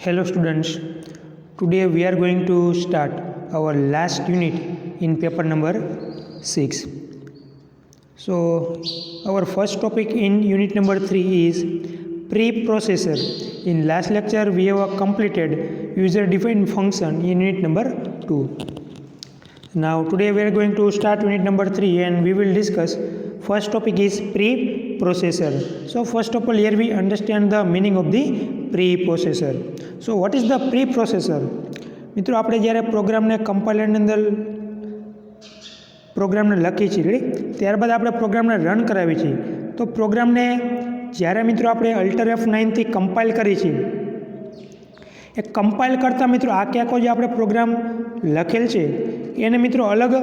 Hello students, today we are going to start our last unit in paper number 6. So our first topic in unit number 3 is preprocessor. In last lecture we have completed user defined function in unit number 2. Now today we are going to start unit number 3 and we will discuss first topic is preprocessor. So first of all here we understand the meaning of the preprocessor. So what is the preprocessor? મિત્રો આપણે જ્યારે પ્રોગ્રામને કમ્પાઇલરની અંદર પ્રોગ્રામને લખીએ છીએ ready ત્યારબાદ આપણે પ્રોગ્રામને રન કરાવીએ છીએ તો પ્રોગ્રામને જ્યારે મિત્રો આપણે અલ્ટર F9થી કમ્પાઇલ કરીએ છીએ એ કમ્પાઇલ કરતાં મિત્રો આખો જે આપણે પ્રોગ્રામ લખેલ છે એને મિત્રો અલગ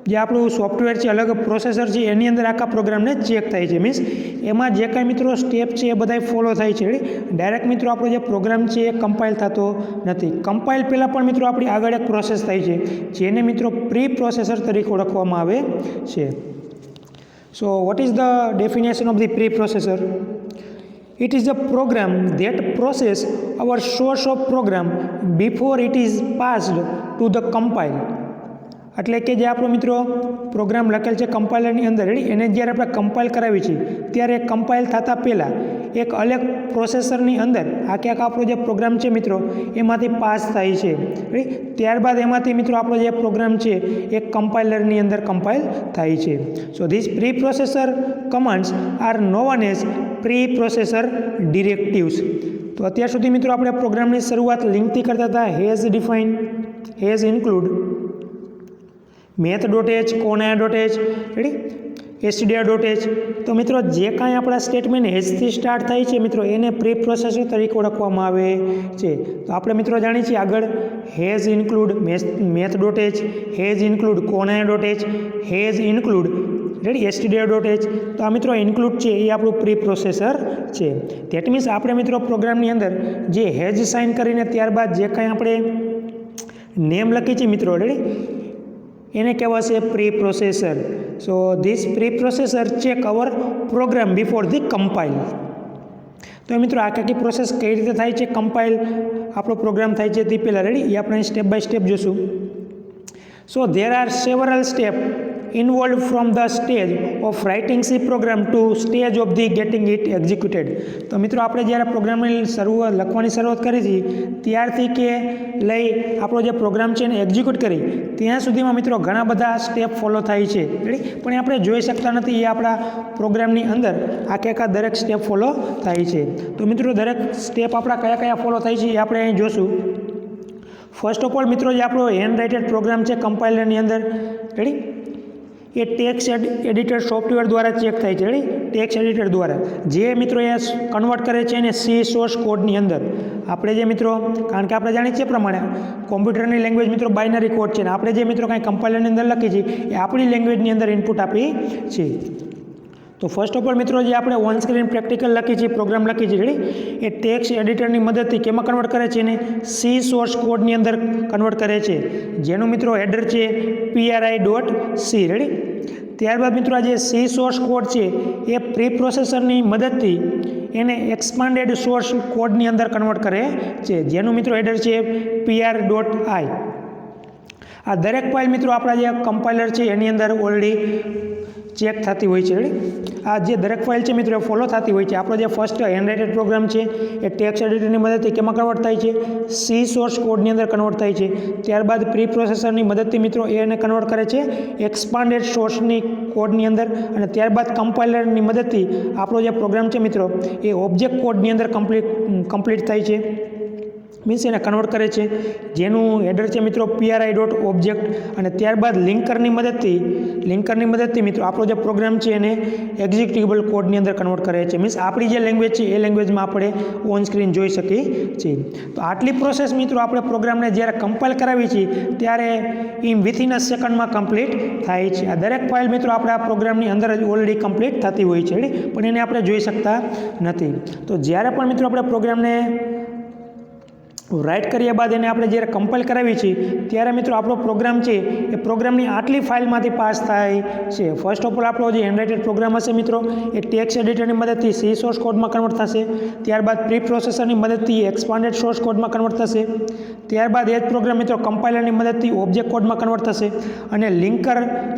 જે આપણું સોફ્ટવેર છે અલગ પ્રોસેસર છે એની અંદર આખા પ્રોગ્રામને ચેક થાય છે મીન્સ એમાં જે કાંઈ મિત્રો સ્ટેપ છે એ બધાય ફોલો થાય છે ડાયરેક્ટ મિત્રો આપણો જે પ્રોગ્રામ છે એ કમ્પાઇલ થતો નથી કમ્પાઇલ પહેલાં પણ મિત્રો આપણી આગળ એક પ્રોસેસ થાય છે જેને મિત્રો પ્રી પ્રોસેસર તરીકે ઓળખવામાં આવે છે so what is the definition of the pre processor It is a program that process our source of program before it is passed to the compile. એટલે કે જે આપણો મિત્રો પ્રોગ્રામ લખેલ છે કમ્પાઇલરની અંદર એને જ્યારે આપણે કમ્પાઇલ કરાવીએ છીએ ત્યારે કમ્પાઇલ થતાં પહેલાં એક અલગ પ્રોસેસરની અંદર આખે આપણો જે પ્રોગ્રામ છે મિત્રો એમાંથી પાસ થાય છે ત્યારબાદ એમાંથી મિત્રો આપણો જે પ્રોગ્રામ છે એ કમ્પાઇલરની અંદર કમ્પાઇલ થાય છે so this preprocessor commands are known as preprocessor directives તો અત્યાર સુધી મિત્રો આપણે પ્રોગ્રામની શરૂઆત લિંકથી કરતા હતા hash define hash include math.h કોના.h રેડી stdio.h તો મિત્રો જે કાંઈ આપણા સ્ટેટમેન્ટ હેઝથી સ્ટાર્ટ થાય છે મિત્રો એને પ્રી પ્રોસેસર તરીકે ઓળખવામાં આવે છે તો આપણે મિત્રો જાણીએ છીએ આગળ hash include math.h hash include કોના.h હેઝ ઇન્ક્લુડ રેડી stdio.h તો આ મિત્રો ઇન્ક્લુડ છે એ આપણું પ્રી પ્રોસેસર છે ધેટ મીન્સ આપણે મિત્રો પ્રોગ્રામની અંદર જે હેઝ સાઇન કરીને ત્યારબાદ જે કાંઈ આપણે નેમ લખી છે મિત્રો રેડી એને કહેવાશે preprocessor so this preprocessor check our program before the compile તો મિત્રો આખી પ્રોસેસ કઈ રીતે થાય છે કમ્પાઇલ આપણો પ્રોગ્રામ થાય છે તે પહેલાં રેડી એ આપણે સ્ટેપ બાય સ્ટેપ જોશું so there are several step involved from the stage of writing C program to stage of the getting it executed તો મિત્રો આપણે જ્યારે પ્રોગ્રામની લખવાની શરૂઆત કરી હતી ત્યારથી કે લઈ આપણો જે પ્રોગ્રામ છે એને એક્ઝિક્યુટ કરી ત્યાં સુધીમાં મિત્રો ઘણા બધા સ્ટેપ ફોલો થાય છે પણ આપણે જોઈ શકતા નથી એ આપણા પ્રોગ્રામની અંદર આખા દરેક સ્ટેપ ફોલો થાય છે તો મિત્રો દરેક સ્ટેપ આપણા કયા કયા ફોલો થાય છે એ આપણે અહીં જોશું ફર્સ્ટ ઓફ ઓલ મિત્રો જે આપણો હેન્ડ રાઇટેડ પ્રોગ્રામ છે કમ્પાઇલરની અંદર રેડી એ ટેક્સ્ટ એડિટર સોફ્ટવેર દ્વારા ચેક થાય છે રેડી ટેક્સ્ટ એડિટર દ્વારા જે મિત્રો એ કન્વર્ટ કરે છે એને સી સોર્સ કોડની અંદર આપણે જે મિત્રો કારણ કે આપણે જાણીએ છીએ પ્રમાણે કોમ્પ્યુટરની લેંગ્વેજ મિત્રો બાઇનરી કોડ છે ને આપણે જે મિત્રો કાંઈ કમ્પાઇલરની અંદર લખીએ છીએ એ આપણી લેંગ્વેજની અંદર ઇનપુટ આપી છે તો ફર્સ્ટ ઓફ ઓલ મિત્રો જે આપણે ઓન સ્ક્રીન પ્રેક્ટિકલ લખીએ છીએ પ્રોગ્રામ લખીએ છીએ રેડી એ ટેક્સ્ટ એડિટરની મદદથી કેમાં કન્વર્ટ કરે છે એને સી સોર્સ કોડની અંદર કન્વર્ટ કરે છે જેનું મિત્રો હેડર છે pri.c રેડી ત્યારબાદ મિત્રો આ જે સી સોર્સ કોડ છે એ પ્રી પ્રોસેસરની મદદથી એને એક્સપાન્ડેડ સોર્સ કોડની અંદર કન્વર્ટ કરે છે જેનું મિત્રો હેડર છે pr.i આ દરેક ફાઇલ મિત્રો આપણા જે કમ્પાઇલર છે એની અંદર ઓલરેડી ચેક થતી હોય છે આ જે દરેક ફાઇલ છે મિત્રો એ ફોલો થતી હોય છે આપણો જે ફર્સ્ટ હેન્ડરાઇટેડ પ્રોગ્રામ છે એ ટેક્સ્ટ એડિટરની મદદથી કેમાં કન્વર્ટ થાય છે સી સોર્સ કોડની અંદર કન્વર્ટ થાય છે ત્યારબાદ પ્રી પ્રોસેસરની મદદથી મિત્રો એને કન્વર્ટ કરે છે એક્સપાન્ડેડ સોર્સની કોડની અંદર અને ત્યારબાદ કમ્પાઇલરની મદદથી આપણો જે પ્રોગ્રામ છે મિત્રો એ ઓબ્જેક્ટ કોડની અંદર કમ્પ્લીટ થાય છે મીન્સ એને કન્વર્ટ કરે છે જેનું હેડર છે મિત્રો pri.object અને ત્યારબાદ લિંકરની મદદથી મિત્રો આપણો જે પ્રોગ્રામ છે એને એક્ઝિક્યુટેબલ કોડની અંદર કન્વર્ટ કરે છે મીન્સ આપણી જે લેંગ્વેજ છે એ લેંગ્વેજમાં આપણે ઓન સ્ક્રીન જોઈ શકીએ છીએ તો આટલી પ્રોસેસ મિત્રો આપણે પ્રોગ્રામને જ્યારે કમ્પાઇલ કરાવીએ છીએ ત્યારે વિથિન અ સેકન્ડમાં કમ્પ્લીટ થાય છે આ દરેક ફાઇલ મિત્રો આપણા પ્રોગ્રામની અંદર જ ઓલરેડી કમ્પ્લીટ થતી હોય છે પણ એને આપણે જોઈ શકતા નથી તો જ્યારે પણ મિત્રો આપણે પ્રોગ્રામને રાઇટ કર્યા બાદ એને આપણે જ્યારે કમ્પાઇલ કરાવીએ છીએ ત્યારે મિત્રો આપણો પ્રોગ્રામ છે એ પ્રોગ્રામની આટલી ફાઇલમાંથી પાસ થાય છે. ફર્સ્ટ ઓફ ઓલ આપણો જે હેન્ડરાઇટેડ પ્રોગ્રામ હશે મિત્રો એ ટેક્સ્ટ એડિટરની મદદથી સી સોર્સ કોડમાં કન્વર્ટ થશે. ત્યારબાદ પ્રી પ્રોસેસરની મદદથી એક્સપાન્ડેડ સોર્સ કોડમાં કન્વર્ટ થશે. ત્યારબાદ એ જ પ્રોગ્રામ મિત્રો કમ્પાઇલરની મદદથી ઓબ્જેક્ટ કોડમાં કન્વર્ટ થશે અને લિંકર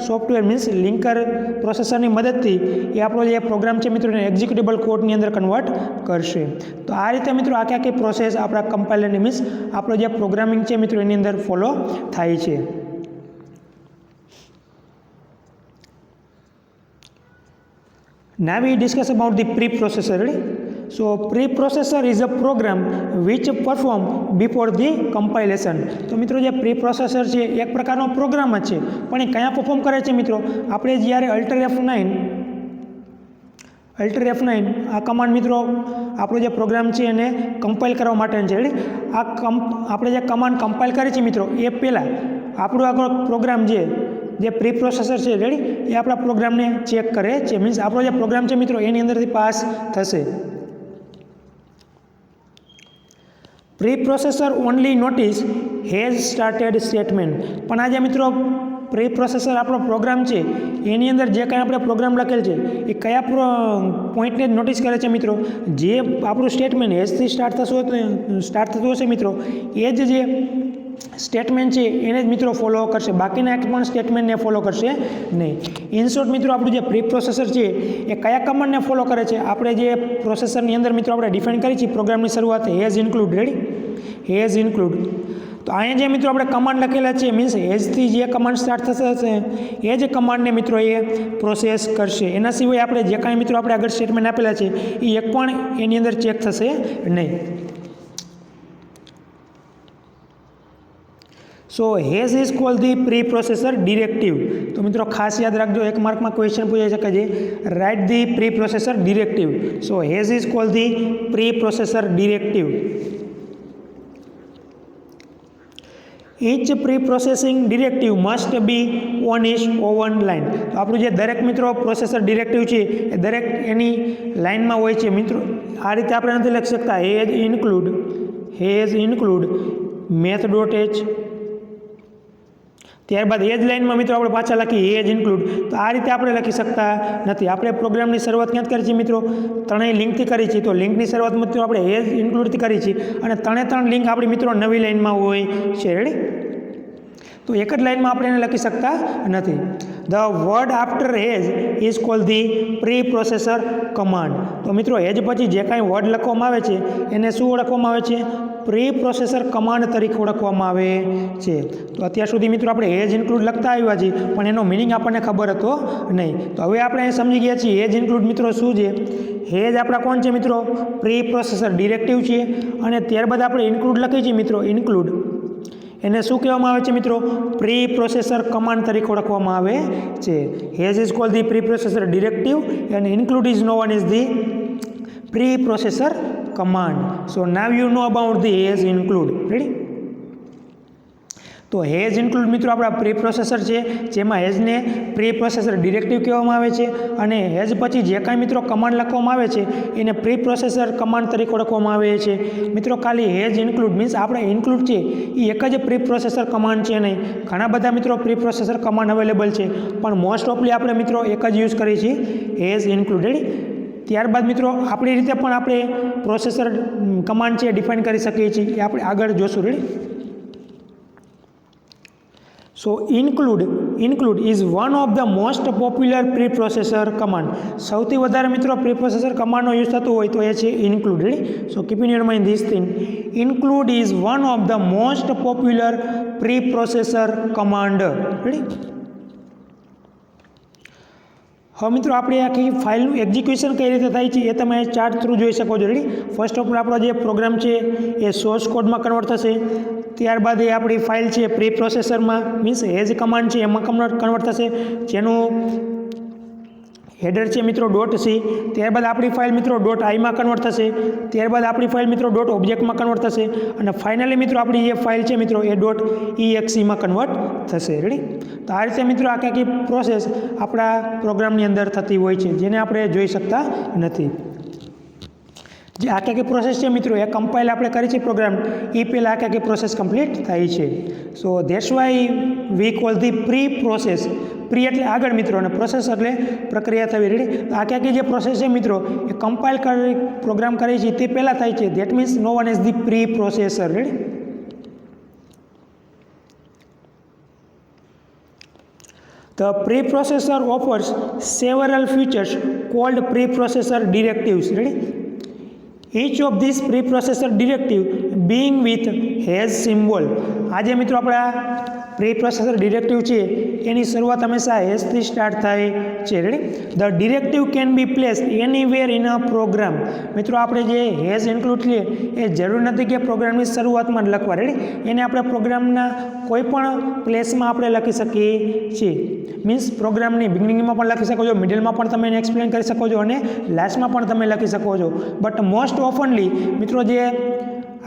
સોફ્ટવેર મીન્સ લિંકર પ્રોસેસરની મદદથી એ આપણો જે પ્રોગ્રામ છે મિત્રો એને એક્ઝિક્યુટેબલ કોડની અંદર કન્વર્ટ કરશે. તો આ રીતે મિત્રો આખી પ્રોસેસ આપણા કમ્પાઇલરની મીન્સ આપણો જે પ્રોગ્રામિંગ છે મિત્રો એની અંદર ફોલો થાય છે. Now we discuss about the preprocessor. Ready? So preprocessor is a program which perform before the compilation. તો મિત્રો જે પ્રીપ્રોસેસર છે એક પ્રકારનો પ્રોગ્રામ જ છે પણ એ કયા પરફોર્મ કરે છે મિત્રો આપણે જ્યારે અલ્ટર F9 આ કમાન્ડ મિત્રો આપણો જે પ્રોગ્રામ છે એને કમ્પાઇલ કરવા માટેનો છે. રેડી? આપણે જે કમાન્ડ કમ્પાઇલ કરીએ છીએ મિત્રો એ પહેલાં આપણો આગળ પ્રોગ્રામ જે પ્રીપ્રોસેસર છે રેડી એ આપણા પ્રોગ્રામને ચેક કરે છે. મીન્સ આપણો જે પ્રોગ્રામ છે મિત્રો એની અંદરથી પાસ થશે. Preprocessor only notice hash started statement. પણ આજે મિત્રો પ્રીપ્રોસેસર આપણો પ્રોગ્રામ છે એની અંદર જે કાંઈ આપણે પ્રોગ્રામ લખેલ છે એ કયા પોઈન્ટને જ નોટિસ કરે છે મિત્રો જે આપણું સ્ટેટમેન્ટ હેઝથી સ્ટાર્ટ થતું હશે મિત્રો એ જ જે સ્ટેટમેન્ટ છે એને જ મિત્રો ફોલો કરશે, બાકીના એક પણ સ્ટેટમેન્ટને ફોલો કરશે નહીં. ઇનશોર્ટ મિત્રો આપણું જે પ્રીપ્રોસેસર છે એ કયા કમાન્ડને ફોલો કરે છે આપણે જે પ્રોસેસરની અંદર મિત્રો આપણે ડિફાઇન કરી છે પ્રોગ્રામની શરૂઆત has include. Ready? Hash include. તો અહીંયા જે મિત્રો આપણે કમાન્ડ લખેલા છે મીન્સ હેઝથી જે કમાન્ડ સ્ટાર્ટ થશે એ જ કમાન્ડને મિત્રો એ પ્રોસેસ કરશે. એના સિવાય આપણે જે કાંઈ મિત્રો આપણે આગળ સ્ટેટમેન્ટ આપેલા છે એ એક પણ એની અંદર ચેક થશે નહીં. So hash is called the preprocessor directive. તો મિત્રો ખાસ યાદ રાખજો, એક માર્કમાં ક્વેશ્ચન પૂછાઈ શકે છે, right the preprocessor directive. So hash is called the preprocessor directive. Each preprocessing directive must be on its own line. તો આપણું જે દરેક મિત્રો પ્રોસેસર ડિરેક્ટિવ છે એ દરેક એની લાઇનમાં હોય છે મિત્રો. આ રીતે આપણે નથી લખી શકતા has include math dot H. ત્યારબાદ એ જ લાઇનમાં મિત્રો આપણે પાછા લખીએ હેઝ ઇન્ક્લુડ. તો આ રીતે આપણે લખી શકતા નથી. આપણે પ્રોગ્રામની શરૂઆત ક્યાંથી કરી છે મિત્રો? ત્રણેય લિંકથી કરી છે. તો લિંકની શરૂઆત મિત્રો આપણે હેઝ ઇન્ક્લુડથી કરી છે અને ત્રણ લિંક આપણી મિત્રો નવી લાઇનમાં હોય છે. રેડી? તો એક જ લાઇનમાં આપણે એને લખી શકતા નથી. The word after hash is called the preprocessor command. તો મિત્રો હેઝ પછી જે કાંઈ વર્ડ લખવામાં આવે છે એને શું ઓળખવામાં આવે છે? પ્રીપ્રોસેસર કમાન્ડ તરીકે ઓળખવામાં આવે છે. તો અત્યાર સુધી મિત્રો આપણે હેઝ ઇન્ક્લુડ લખતા આવ્યા છીએ પણ એનો મિનિંગ આપણને ખબર હતો નહીં. તો હવે આપણે સમજી ગયા છીએ હેઝ ઇન્ક્લુડ મિત્રો શું છે. હેઝ આપણા કોણ છે મિત્રો? પ્રીપ્રોસેસર ડિરેક્ટિવ છે. અને ત્યારબાદ આપણે ઇન્ક્લુડ લખીએ છીએ મિત્રો. ઇન્ક્લુડ એને શું કહેવામાં આવે છે મિત્રો? પ્રીપ્રોસેસર કમાન્ડ તરીકે ઓળખવામાં આવે છે. Hash is called the preprocessor directive and include is known as the preprocessor command. So now you know about the hash include. Ready? તો હેઝ ઇન્ક્લુડ મિત્રો આપણા પ્રીપ્રોસેસર છે જેમાં હેઝને પ્રીપ્રોસેસર ડિરેક્ટિવ કહેવામાં આવે છે અને હેઝ પછી જે કાંઈ મિત્રો કમાન્ડ લખવામાં આવે છે એને પ્રીપ્રોસેસર કમાન્ડ તરીકે ઓળખવામાં આવે છે. મિત્રો ખાલી હેઝ ઇન્ક્લુડ મીન્સ આપણે ઇન્ક્લુડ છે એ એક જ પ્રીપ્રોસેસર કમાન્ડ છે નહીં, ઘણા બધા મિત્રો પ્રીપ્રોસેસર કમાન્ડ અવેલેબલ છે પણ મોસ્ટ ઓફલી આપણે મિત્રો એક જ યુઝ કરીએ છીએ હેઝ ઇન્ક્લુડ. રેડી? ત્યારબાદ મિત્રો આપણી રીતે પણ આપણે પ્રોસેસર કમાન્ડ છે ડિફાઇન કરી શકીએ છીએ, એ આપણે આગળ જોશું. Ready? So include is one of the most popular preprocessor command. સૌથી વધારે મિત્રો પ્રીપ્રોસેસર કમાન્ડનો યુઝ થતો હોય તો એ છે include. Ready? So keep in your mind this thing. Include is one of the most popular preprocessor command. Ready? હવે મિત્રો આપણે આખી ફાઇલનું એક્ઝિક્યુશન કઈ રીતે થાય છે એ તમે ચાર્ટ થ્રુ જોઈ શકો છો. રેડી? ફર્સ્ટ ઓફ ઓલ આપણો જે પ્રોગ્રામ છે એ સોર્સ કોડમાં કન્વર્ટ થશે. ત્યારબાદ એ આપણી ફાઇલ છે પ્રીપ્રોસેસરમાં મીન્સ હેઝ કમાન્ડ છે એમાં કન્વર્ટ થશે જેનું હેડર છે મિત્રો .c. ત્યારબાદ આપણી ફાઇલ મિત્રો .iમાં કન્વર્ટ થશે. ત્યારબાદ આપણી ફાઇલ મિત્રો .objectમાં કન્વર્ટ થશે અને ફાઇનલી મિત્રો આપણી જે ફાઇલ છે મિત્રો એ .exeમાં કન્વર્ટ થશે. રેડી? તો આ રીતે મિત્રો આખી પ્રોસેસ આપણા પ્રોગ્રામની અંદર થતી હોય છે જેને આપણે જોઈ શકતા નથી. જે આખી પ્રોસેસ છે મિત્રો એ કમ્પાઇલ આપણે કરી છે પ્રોગ્રામ એ પહેલાં આખી પ્રોસેસ કમ્પ્લીટ થાય છે. સો that's why we call the pre process. Pre એટલે આગળ મિત્રો અને પ્રોસેસ એટલે પ્રક્રિયા થવી. રેડી? આખી જે પ્રોસેસ છે મિત્રો એ કમ્પાઇલ કરી પ્રોગ્રામ કરે છે તે પહેલાં થાય છે. That means no one as the preprocessor. Ready? The preprocessor offers several features called preprocessor directives. Ready? Each of these preprocessor directive being with hash symbol. આજે મિત્રો આપણા પ્રીપ્રોસેસર ડિરેક્ટિવ છે એની શરૂઆત હંમેશા હેશથી સ્ટાર્ટ થાય છે. Ready? The directive can be placed anywhere in a program. મિત્રો આપણે જે હેશ ઇન્ક્લુડ કરીએ એ જરૂર નથી કે પ્રોગ્રામની શરૂઆતમાં જ લખવા. રેડી? એને આપણે પ્રોગ્રામના કોઈ પણ પ્લેસમાં આપણે લખી શકીએ છીએ. મીન્સ પ્રોગ્રામની બિગનિંગમાં પણ લખી શકો છો, મિડલમાં પણ તમે એને એક્સપ્લેન કરી શકો છો અને લાસ્ટમાં પણ તમે લખી શકો છો. બટ મોસ્ટ ઓફનલી મિત્રો જે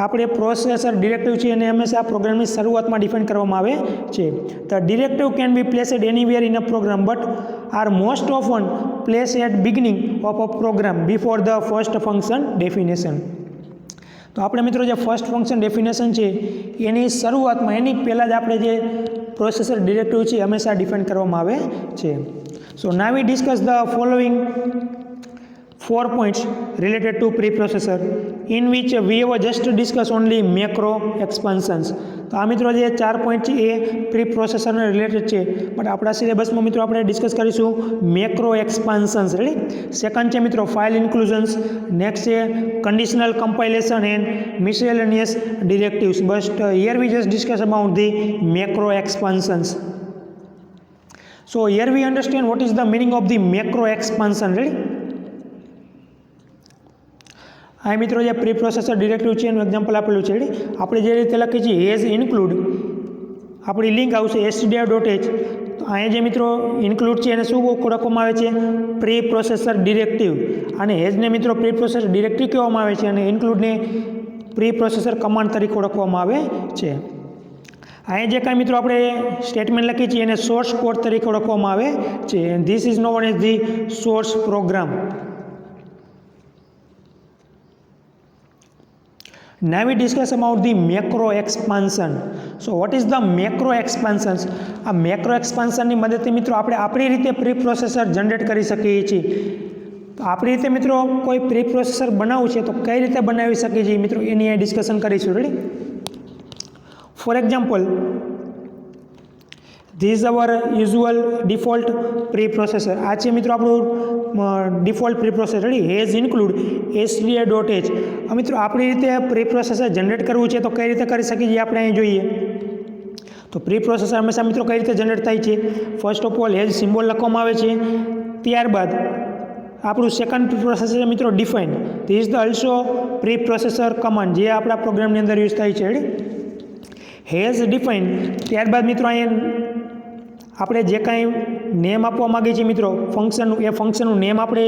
આપણે પ્રોસેસર ડિરેક્ટિવ છે એને હંમેશા પ્રોગ્રામની શરૂઆતમાં ડિફાઇન કરવામાં આવે છે. The directive can be placed anywhere in a program but are most often place at beginning of a program before the first function definition. તો આપણે મિત્રો જે ફર્સ્ટ ફંક્શન ડેફિનેશન છે એની શરૂઆતમાં એની પહેલાં જ આપણે જે પ્રોસેસર ડિરેક્ટિવ છે હંમેશા ડિફાઇન કરવામાં આવે છે. So now we discuss the following 4 points related to preprocessor in which we have just discussed only macro expansions. તો આ મિત્રો જે 4 પોઈન્ટ છે એ પ્રીપ્રોસેસરને રિલેટેડ છે, બટ આપણા સિલેબસમાં મિત્રો આપણે ડિસ્કસ કરીશું મેક્રો એક્સપાન્શન્સ. રેડી? સેકન્ડ છે મિત્રો ફાઇલ ઇન્ક્લુઝન્સ. નેક્સ્ટ છે conditional compilation and miscellaneous directives. But here we just discuss about the macro expansions. So here we understand what is the meaning of the macro expansion. Ready? આ મિત્રો જે પ્રીપ્રોસેસર directive છે એનું example આપેલું છે. આપણે જે રીતે લખીએ છીએ હેઝ ઇન્ક્લુડ, આપણી લિંક આવશે stdio.h. તો અહીંયા જે મિત્રો ઇન્ક્લુડ છે એને શું ઓળખવામાં આવે છે? પ્રીપ્રોસેસર ડિરેક્ટિવ. અને હેઝને મિત્રો પ્રીપ્રોસેસર ડિરેક્ટિવ કહેવામાં આવે છે અને ઇન્ક્લુડને પ્રીપ્રોસેસર કમાન્ડ તરીકે ઓળખવામાં આવે છે. અહીંયા જે કાંઈ મિત્રો આપણે સ્ટેટમેન્ટ લખીએ છીએ એને સોર્સ કોડ તરીકે ઓળખવામાં આવે છે. This is known as the source program. Now we discuss about the macro expansion. So what is the macro expansions? આ macro expansion ની મદદથી મિત્રો આપણે આપણી રીતે પ્રીપ્રોસેસર જનરેટ કરી શકીએ છીએ. તો આપણી રીતે મિત્રો કોઈ પ્રીપ્રોસેસર બનાવવું છે તો કઈ રીતે બનાવી શકીએ છીએ મિત્રો એની અહીં ડિસ્કશન કરીશું. Ready? For example, this is our usual default preprocessor. આ છે મિત્રો આપણું default preprocessor. Ready? Hash include stdio.h. મિત્રો આપણી રીતે પ્રીપ્રોસેસર જનરેટ કરવું છે તો કઈ રીતે કરી શકીએ છીએ આપણે અહીં જોઈએ. તો પ્રીપ્રોસેસર હંમેશા મિત્રો કઈ રીતે જનરેટ થાય છે? First of all hash symbol લખવામાં આવે છે. ત્યારબાદ આપણું સેકન્ડ પ્રીપ્રોસેસર મિત્રો define. This is the also preprocessor command જે આપણા પ્રોગ્રામની અંદર યુઝ થાય છે. રેડી? Hash define. ત્યારબાદ મિત્રો અહીંયા આપણે જે કાંઈ નેમ આપવા માગીએ છીએ મિત્રો ફંક્શનનું, એ ફંક્શનનું નેમ આપણે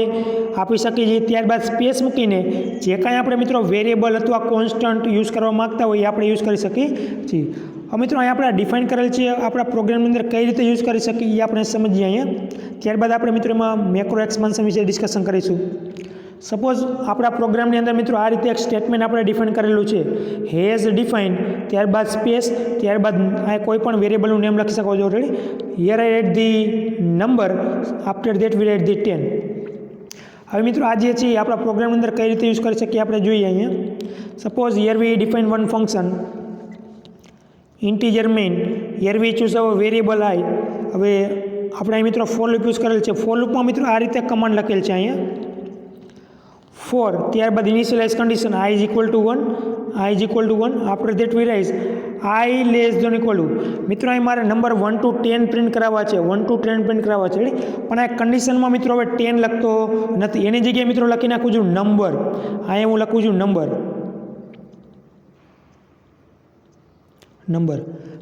આપી શકીએ છીએ. ત્યારબાદ સ્પેસ મૂકીને જે કાંઈ આપણે મિત્રો વેરિયેબલ અથવા કોન્સ્ટન્ટ યુઝ કરવા માગતા હોય એ આપણે યુઝ કરી શકીએ છીએ. હવે મિત્રો અહીંયા આપણે ડિફાઇન કરેલ છે આપણા પ્રોગ્રામની અંદર કઈ રીતે યુઝ કરી શકીએ એ આપણે સમજીએ અહીંયા. ત્યારબાદ આપણે મિત્રો એમાં મેક્રો એક્સપાન્શન વિશે ડિસ્કશન કરીશું. સપોઝ આપણા પ્રોગ્રામની અંદર મિત્રો આ રીતે એક સ્ટેટમેન્ટ આપણે ડિફાઇન કરેલું છે, હેઝ ડિફાઇન, ત્યારબાદ સ્પેસ, ત્યારબાદ આ કોઈ પણ વેરિયેબલનું નેમ લખી શકો છો. Ready? Here I write the number, after that we write the 10. હવે મિત્રો આ જે છે આપણા પ્રોગ્રામની અંદર કઈ રીતે યુઝ કરી શકીએ આપણે જોઈએ અહીંયા. Suppose here we define one function integer main, here we choose our variable I. હવે આપણે અહીં મિત્રો ફોર લૂપ યુઝ કરેલ છે. ફોર લૂપમાં મિત્રો આ રીતે કમાન્ડ લખેલ છે અહીંયા ફોર, ત્યારબાદ initialize condition i is equal to 1, i is equal to 1, after that we rise i less than equal to. મિત્રો અહીં મારે નંબર 1 to 10 પ્રિન્ટ કરાવવા છે, 1 to 10 પ્રિન્ટ કરાવવા છે. પણ આ કન્ડિશનમાં મિત્રો હવે 10 લખતો નથી, એની જગ્યાએ મિત્રો લખી નાખું છું નંબર. અહીંયા હું લખું છું number.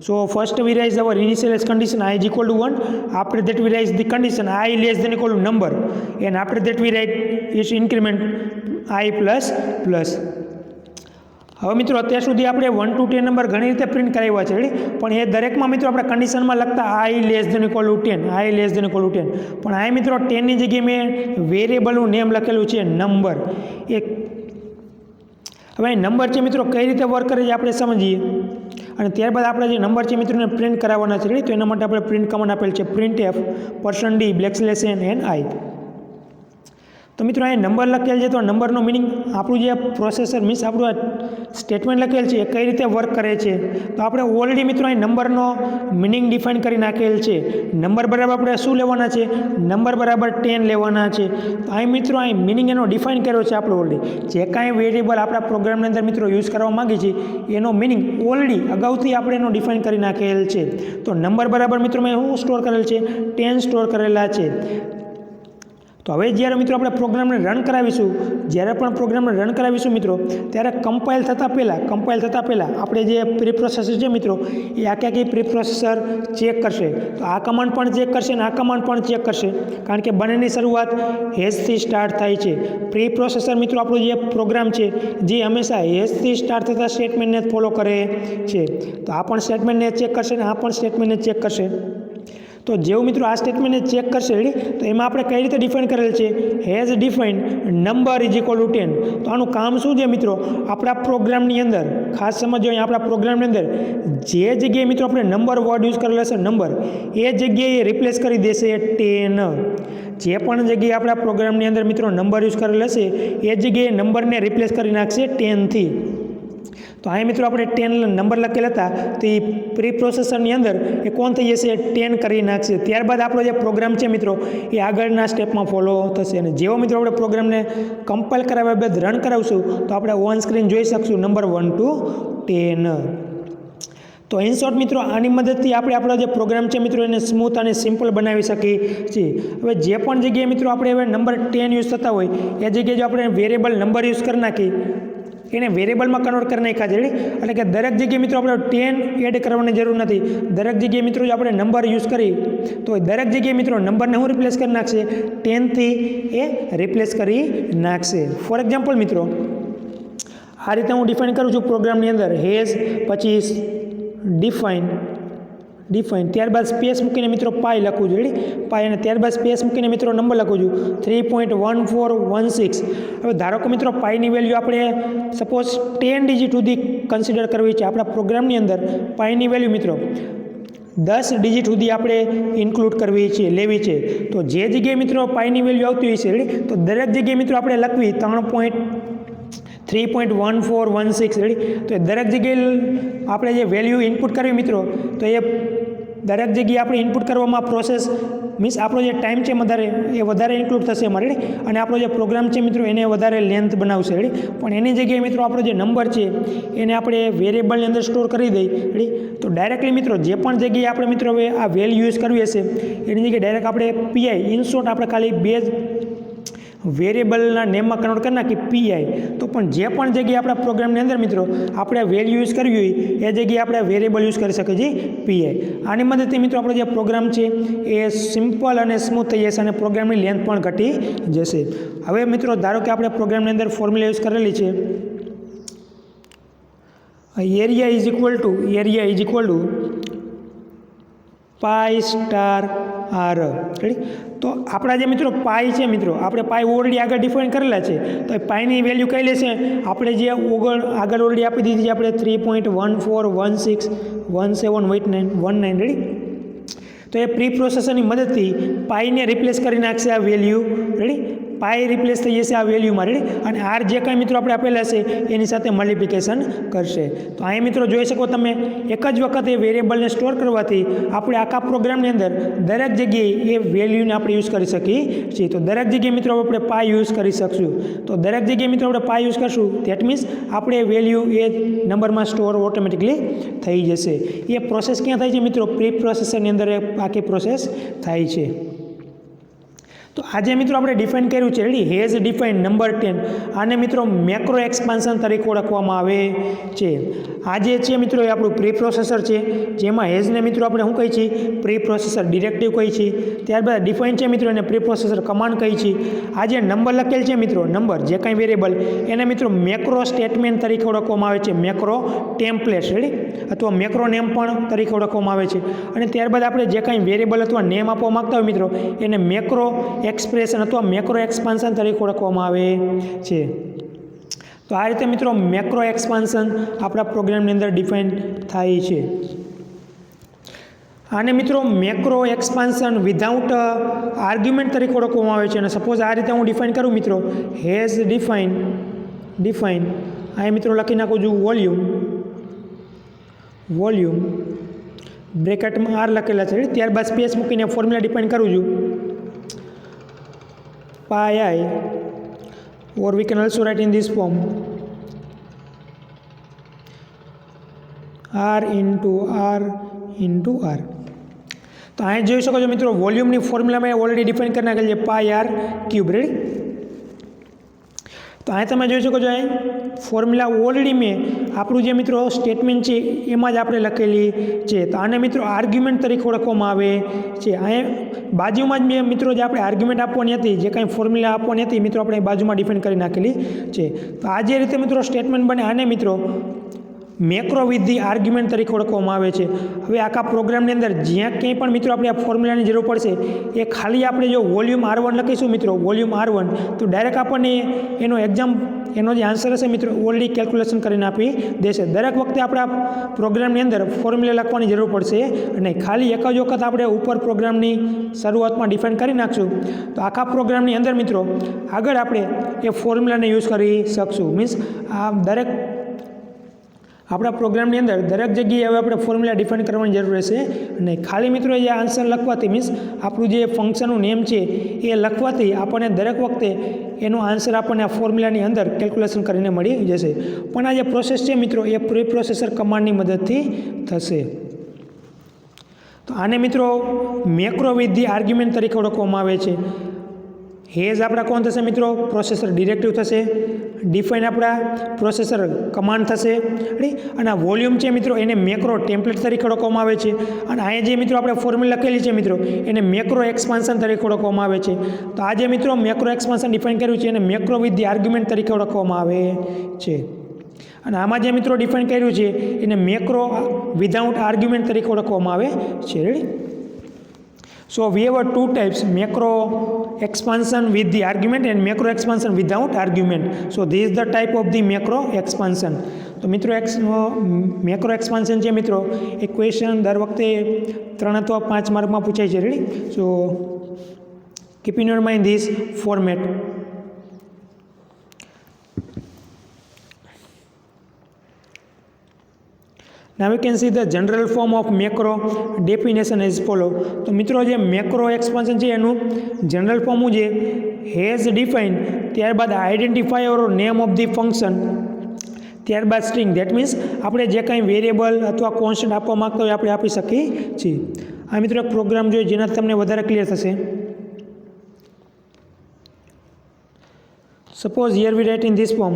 So first we raise our initialized condition I is equal to 1, after that we raise the condition I less than equal to number, and after that we write its increment I plus. હવે મિત્રો અત્યાર સુધી આપણે 1 to 10 number ઘણી રીતે print કરાવ્યા છે. પણ એ દરેકમાં મિત્રો આપણે કન્ડિશનમાં લખતા I less than equal to 10, I less than equal to 10. પણ આ મિત્રો 10 ની જગ્યાએ મેં વેરિયેબલનું નેમ લખેલું છે નંબર. એક હવે અહીં નંબર છે મિત્રો કઈ રીતે વર્ક કરે છે આપણે સમજીએ, અને ત્યારબાદ આપણે જે નંબર છે મિત્રોને પ્રિન્ટ કરાવવાના છે. તો એના માટે આપણે પ્રિન્ટ કમાન્ડ આપેલ છે print F %d \n i. તો મિત્રો અહીં નંબર લખેલ છે, તો નંબરનો મિનિંગ આપણું જે પ્રોસેસર મીન્સ આપણું આ સ્ટેટમેન્ટ લખેલ છે એ કઈ રીતે વર્ક કરે છે. તો આપણે ઓલરેડી મિત્રો અહીં નંબરનો મિનિંગ ડિફાઇન કરી નાખેલ છે. નંબર બરાબર આપણે શું લેવાના છે, નંબર બરાબર 10 લેવાના છે. તો અહીં મિત્રો અહીં મિનિંગ એનો ડિફાઇન કર્યો છે આપણે ઓલરેડી. જે કાંઈ વેરિયેબલ આપણા પ્રોગ્રામની અંદર મિત્રો યુઝ કરવા માગીએ છીએ એનો મિનિંગ ઓલરેડી અગાઉથી આપણે એનો ડિફાઇન કરી નાખેલ છે. તો નંબર બરાબર મિત્રો મેં શું સ્ટોર કરેલ છે, 10 સ્ટોર કરેલા છે. તો હવે જ્યારે મિત્રો આપણે પ્રોગ્રામને રન કરાવીશું, જ્યારે પણ પ્રોગ્રામને રન કરાવીશું મિત્રો, ત્યારે કમ્પાઇલ થતાં પહેલાં આપણે જે પ્રી પ્રોસેસર છે મિત્રો એ આખી પ્રી પ્રોસેસર ચેક કરશે. તો આ કમાન્ડ પણ ચેક કરશે અને આ કમાન્ડ પણ ચેક કરશે, કારણ કે બંનેની શરૂઆત હેશથી સ્ટાર્ટ થાય છે. પ્રી પ્રોસેસર મિત્રો આપણો જે પ્રોગ્રામ છે જે હંમેશા હેશથી સ્ટાર્ટ થતા સ્ટેટમેન્ટને જ ફોલો કરે છે. તો આ પણ સ્ટેટમેન્ટને ચેક કરશે અને આ પણ સ્ટેટમેન્ટને ચેક કરશે. તો જેવું મિત્રો આ સ્ટેટમેન્ટને ચેક કરશે રેડી, તો એમાં આપણે કઈ રીતે ડિફાઇન કરેલ છે, હેઝ ડિફાઇન નંબર = 10. તો આનું કામ શું છે મિત્રો, આપણા પ્રોગ્રામની અંદર ખાસ સમજો, અહીં આપણા પ્રોગ્રામની અંદર જે જગ્યાએ મિત્રો આપણે નંબર વર્ડ યુઝ કરેલો હશે નંબર, એ જગ્યાએ રિપ્લેસ કરી દેશે 10. જે પણ જગ્યાએ આપણા પ્રોગ્રામની અંદર મિત્રો નંબર યુઝ કરેલો હશે એ જગ્યાએ નંબરને રિપ્લેસ કરી નાખશે 10 થી. તો અહીં મિત્રો આપણે 10 નંબર લખેલા હતા, તો એ પ્રી પ્રોસેસરની અંદર એ કોણ થઈ જશે, 10 કરી નાખશે. ત્યારબાદ આપણો જે પ્રોગ્રામ છે મિત્રો એ આગળના સ્ટેપમાં ફોલો થશે. અને જેવો મિત્રો આપણે પ્રોગ્રામને કમ્પાઇલ કરાવ્યા બાદ રન કરાવશું તો આપણે ઓન સ્ક્રીન જોઈ શકશું નંબર 1 to 10. તો ઇન શોર્ટ મિત્રો આની મદદથી આપણે આપણો જે પ્રોગ્રામ છે મિત્રો એને સ્મૂથ અને સિમ્પલ બનાવી શકીએ છીએ. હવે જે પણ જગ્યાએ મિત્રો આપણે હવે નંબર 10 યુઝ થતા હોય એ જગ્યાએ જો આપણે વેરિયેબલ નંબર યુઝ કરી નાખીએ, એને વેરિયેબલમાં કન્વર્ટ કરી નાખ્યા છે, એટલે કે દરેક જગ્યાએ મિત્રો આપણે 10 એડ કરવાની જરૂર નથી. દરેક જગ્યાએ મિત્રો જો આપણે નંબર યુઝ કરી તો દરેક જગ્યાએ મિત્રો નંબરને હું રિપ્લેસ કરી નાખશે, 10 થી એ રિપ્લેસ કરી નાખશે. ફોર એક્ઝામ્પલ મિત્રો આ રીતે હું ડિફાઇન કરું છું પ્રોગ્રામની અંદર, હેઝ પછી ડિફાઇન ત્યારબાદ સ્પેસ મૂકીને મિત્રો પાઈ લખું છું, પાઈ, અને ત્યારબાદ સ્પેસ મૂકીને મિત્રો નંબર લખું છું 3.1416. હવે ધારો કે મિત્રો પાઈની વેલ્યુ આપણે સપોઝ 10 ડિજિટ સુધી કન્સિડર કરવી છે આપણા પ્રોગ્રામની અંદર. પાઈની વેલ્યુ મિત્રો 10 ડિજિટ સુધી આપણે ઇન્ક્લુડ કરવી છે, લેવી છે. તો જે જગ્યાએ મિત્રો પાઈની વેલ્યુ આવતી હોય છે તો દરેક જગ્યાએ મિત્રો આપણે લખવી 3.1416 રેડી. તો એ દરેક જગ્યાએ આપણે જે વેલ્યુ ઇનપુટ કરવી મિત્રો, તો એ દરેક જગ્યાએ આપણે ઇનપુટ કરવામાં પ્રોસેસ મીન્સ આપણો જે ટાઈમ છે વધારે ઇન્ક્લુડ થશે અમારે રેડી, અને આપણો જે પ્રોગ્રામ છે મિત્રો એને વધારે લેન્થ બનાવશે રેડી. પણ એની જગ્યાએ મિત્રો આપણો જે નંબર છે એને આપણે વેરિયેબલની અંદર સ્ટોર કરી દઈએ રેડી. તો ડાયરેક્ટલી મિત્રો જે પણ જગ્યાએ આપણે મિત્રો હવે આ વેલ્યુ યુઝ કરવી હશે એની જગ્યાએ ડાયરેક્ટ આપણે પીઆઈ ઇન શોર્ટ આપણે ખાલી બે વેરિયેબલના નેમમાં કન્વર્ટ કરી નાખી પીઆઈ. તો પણ જે પણ જગ્યાએ આપણા પ્રોગ્રામની અંદર મિત્રો આપણે વેલ્યુ યુઝ કરવી હોય એ જગ્યાએ આપણે વેરિયેબલ યુઝ કરી શકીએ છીએ પીઆઈ. આની મદદથી મિત્રો આપણો જે પ્રોગ્રામ છે એ સિમ્પલ અને સ્મૂથ થઈ જશે અને પ્રોગ્રામની લેન્થ પણ ઘટી જશે. હવે મિત્રો ધારો કે આપણે પ્રોગ્રામની અંદર ફોર્મ્યુલા યુઝ કરેલી છે, area is equal to pi star r ready. તો આપણા જે મિત્રો પાઈ છે મિત્રો આપણે પાઈ ઓલરેડી આગળ ડિફાઇન કરેલા છે. તો પાઈની વેલ્યુ કઈ લેશે, આપણે જે આગળ ઓલરેડી આપી દીધી છે આપણે 3.14161719 રેડી. તો એ પ્રી પ્રોસેસરની મદદથી પાઈને રિપ્લેસ કરી નાખશે આ વેલ્યુ રેડી. પાઈ રિપ્લેસ થઈ જશે આ વેલ્યુમાં રેડી, અને આર જે કાંઈ મિત્રો આપણે આપેલા હશે એની સાથે મલ્ટિપ્લિકેશન કરશે. તો અહીં મિત્રો જોઈ શકો તમે એક જ વખત એ વેરિયેબલને સ્ટોર કરવાથી આપણે આખા પ્રોગ્રામની અંદર દરેક જગ્યાએ એ વેલ્યુને આપણે યુઝ કરી શકીએ છીએ. તો દરેક જગ્યાએ મિત્રો આપણે પાઈ યુઝ કરી શકશું. તો દરેક જગ્યાએ મિત્રો આપણે પાઈ યુઝ કરશું ધેટ મીન્સ આપણે વેલ્યુ એ નંબરમાં સ્ટોર ઓટોમેટિકલી થઈ જશે. એ પ્રોસેસ ક્યાં થાય છે મિત્રો, પ્રી પ્રોસેસરની અંદર આખી પ્રોસેસ થાય છે. તો આજે મિત્રો આપણે ડિફાઇન કર્યું છે રેડી, હેઝ ડિફાઇન નંબર 10. આને મિત્રો મેક્રો એક્સપાન્શન તરીકે ઓળખવામાં આવે છે. આ જે છે મિત્રો એ આપણું પ્રી પ્રોસેસર છે, જેમાં હેઝને મિત્રો આપણે શું કહીએ છીએ, પ્રી પ્રોસેસર ડિરેક્ટિવ કહીએ છીએ. ત્યારબાદ ડિફાઇન છે મિત્રો એને પ્રી પ્રોસેસર કમાન્ડ કહીએ છીએ. આ જે નંબર લખેલ છે મિત્રો, નંબર જે કાંઈ વેરિયેબલ એને મિત્રો મેક્રો સ્ટેટમેન્ટ તરીકે ઓળખવામાં આવે છે, મેક્રો ટેમ્પલેટ રેડી, અથવા મેક્રો નેમ પણ તરીકે ઓળખવામાં આવે છે. અને ત્યારબાદ આપણે જે કાંઈ વેરિયેબલ અથવા નેમ આપવા માગતા હોય મિત્રો એને મેક્રો એક્સપ્રેશન અથવા મેક્રો એક્સપાન્શન તરીકે ઓળખવામાં આવે છે. તો આ રીતે મિત્રો મેક્રો એક્સપાન્શન આપણા પ્રોગ્રામની અંદર ડિફાઇન થાય છે. આને મિત્રો મેક્રો એક્સપાન્શન વિધાઉટ આર્ગ્યુમેન્ટ તરીકે ઓળખવામાં આવે છે. અને સપોઝ આ રીતે હું ડિફાઇન કરું મિત્રો, હેઝ ડિફાઇન આ મિત્રો લખી નાખું છું વોલ્યુમ બ્રેકેટમાં આર લખેલા છે, ત્યારબાદ સ્પેસ મૂકીને ફોર્મ્યુલા ડિફાઇન કરું છું, પાઈ આઈ, or we can also write in this form r into r. તો અહીં જોઈ શકો છો મિત્રો વોલ્યુમની ફોર્મ્યુલા મેં ઓલરેડી ડિફાઇન કરી નાખેલ છે, પાઈ આર ક્યુબ. રેડી? તો અહીં તમે જોઈ શકો છો અહીં ફોર્મ્યુલા ઓલરેડી મેં આપણું જે મિત્રો સ્ટેટમેન્ટ છે એમાં જ આપણે લખેલી છે. તો આને મિત્રો આર્ગ્યુમેન્ટ તરીકે ઓળખવામાં આવે છે. અહીં બાજુમાં જ મેં મિત્રો જે આપણે આર્ગ્યુમેન્ટ આપવાની હતી, જે કાંઈ ફોર્મ્યુલા આપવાની હતી મિત્રો આપણે બાજુમાં ડિફાઇન કરી નાખેલી છે. તો આ જે રીતે મિત્રો સ્ટેટમેન્ટ બને આને મિત્રો મેક્રો વિથ ધી આર્ગ્યુમેન્ટ તરીકે ઓળખવામાં આવે છે. હવે આખા પ્રોગ્રામની અંદર જ્યાં ક્યાંય પણ મિત્રો આપણે આ ફોર્મ્યુલાની જરૂર પડશે એ ખાલી આપણે જો વોલ્યુમ R1 લખીશું મિત્રો, વોલ્યુમ R1, તો ડાયરેક્ટ આપણને એનો જે આન્સર હશે મિત્રો ઓલરેડી કેલ્ક્યુલેશન કરીને આપી દેશે. દરેક વખતે આપણા પ્રોગ્રામની અંદર ફોર્મ્યુલા લખવાની જરૂર પડશે અને ખાલી એક જ વખત આપણે ઉપર પ્રોગ્રામની શરૂઆતમાં ડિફાઇન કરી નાખશું તો આખા પ્રોગ્રામની અંદર મિત્રો આગળ આપણે એ ફોર્મ્યુલાને યુઝ કરી શકશું. મીન્સ આ દરેક આપણા પ્રોગ્રામની અંદર દરેક જગ્યાએ હવે આપણે ફોર્મ્યુલા ડિફાઇન કરવાની જરૂર રહેશે અને ખાલી મિત્રો જે આન્સર લખવાથી મીન્સ આપણું જે ફંક્શનનું નેમ છે એ લખવાથી આપણને દરેક વખતે એનો આન્સર આપણને આ ફોર્મ્યુલાની અંદર કેલ્ક્યુલેશન કરીને મળી જશે. પણ આ જે પ્રોસેસ છે મિત્રો એ પ્રી પ્રોસેસર કમાન્ડની મદદથી થશે. તો આને મિત્રો મેક્રો વિથ ધી આર્ગ્યુમેન્ટ તરીકે ઓળખવામાં આવે છે. હેઝ આપણા કોણ થશે મિત્રો? પ્રોસેસર ડિરેક્ટિવ થશે. ડિફાઇન આપણા પ્રોસેસર કમાન્ડ થશે. અને આ વોલ્યુમ છે મિત્રો એને મેક્રો ટેમ્પલેટ તરીકે ઓળખવામાં આવે છે. અને અહીંયા જે મિત્રો આપણે ફોર્મ્યુલા લખેલી છે મિત્રો એને મેક્રો એક્સપાન્શન તરીકે ઓળખવામાં આવે છે. તો આ જે મિત્રો મેક્રો એક્સપાન્શન ડિફાઇન કર્યું છે એને મેક્રો વિથ ધી આર્ગ્યુમેન્ટ તરીકે ઓળખવામાં આવે છે. અને આમાં જે મિત્રો ડિફાઇન કર્યું છે એને મેક્રો વિધાઉટ આર્ગ્યુમેન્ટ તરીકે ઓળખવામાં આવે છે. Ready? So we have two types, macro expansion with the argument and macro expansion without argument. So this is the type of the macro expansion. તો મિત્રો મેક્રો એક્સપાન્શન છે મિત્રો એ ક્વેશ્ચન દર વખતે 3 અથવા 5 માર્કમાં પૂછાય છે. Ready? So keep in your mind this format. Now we can see the general form of macro definition as follow. તો મિત્રો જે મેક્રો એક્સપાન્શન છે એનું જનરલ ફોર્મ છે હેઝ ડિફાઇન, ત્યારબાદ identifier or name of the function, ત્યારબાદ string. That means આપણે જે કાંઈ વેરિયેબલ અથવા કોન્સ્ટન્ટ આપવા માગતા હોય આપણે આપી શકીએ છીએ. આ મિત્રો એક પ્રોગ્રામ જોઈએ જેનાથી તમને વધારે ક્લિયર થશે. Suppose here we write in this form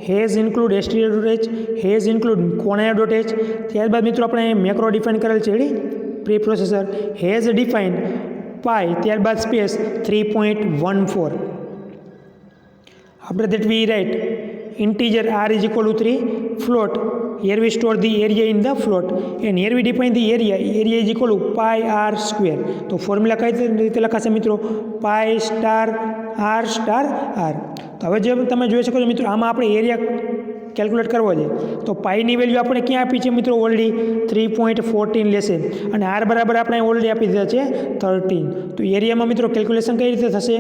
has include stdio.h, has include conaya.h. ત્યારબાદ મિત્રો આપણે મેક્રો ડિફાઇન કરેલ છે પ્રી પ્રોસેસર has ડિફાઇન પાઈ, ત્યારબાદ space 3.14. After that we write integer r is equal to 3, float, here we store the area in the float and here we define the area is equal to pi r square. તો formula કઈ રીતે લખાશે મિત્રો? pi star r star r. તો હવે જે તમે જોઈ શકો છો મિત્રો આમાં આપણે એરિયા કેલ્ક્યુલેટ કરવો છે તો પાઈની વેલ્યુ આપણે ક્યાં આપી છે મિત્રો? ઓલરેડી 3.14 લેશે અને આર બરાબર આપણે ઓલરેડી આપી દીધા છે 13. તો એરિયામાં મિત્રો કેલ્ક્યુલેશન કઈ રીતે થશે?